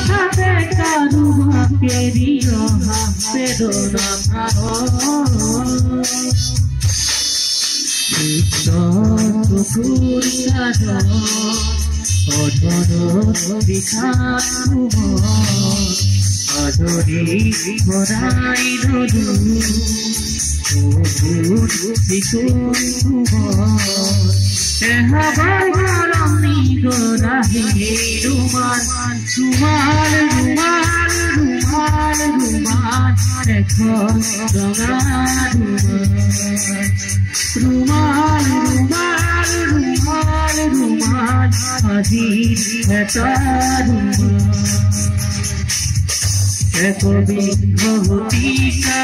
হঠাতে কাৰোবাক এৰি অহা বেদনা চকুৰ অধৰত বিষাদ আদৰি ভৰাই ধৰো এহাবাৰমী গৰাহী ৰুমাল ৰুমাল ৰুমাল ৰুমাল ৰুমাল এখন ৰঙা ৰুমাল ৰুমাল ৰুমাল ৰুমাল আজি এটা ৰুমাল একবি বহুতিকার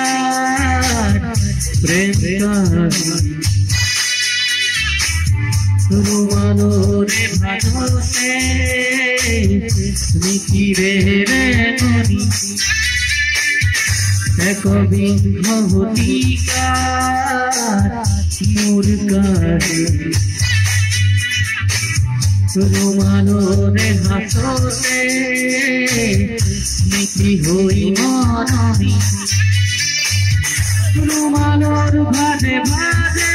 প্রেম কাহিনী রুমানোরে ভালোতে স্মৃতিরে রেখনি একবি বহুতিকার মোর কাহিনী রুমানোরে হাসতে স্মৃতি হই মনমি রুমানোর ভাদে ভাদে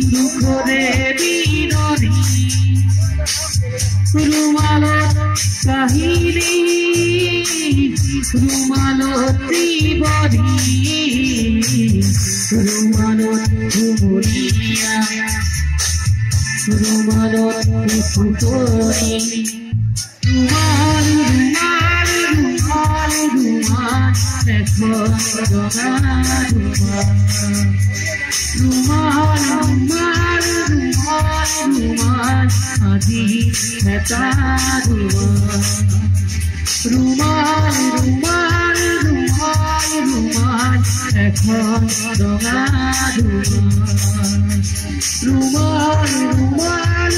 দুঃখরে বিননি রুমালোর কাহিনী রুমালোর জীবনী রুমালোর ঘুমুরিয়া রুমালোর ফুটনি রুমাল রুমাল রুমাল রুমাল এখন রঙা রুমাল রুমাল রুমাল রুমাল আজি এটা রুমাল রুমাল রুমাল রুমাল এখন রঙা রুমাল রুমাল রুমাল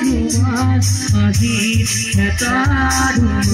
রুমাল আজি এটা রুমাল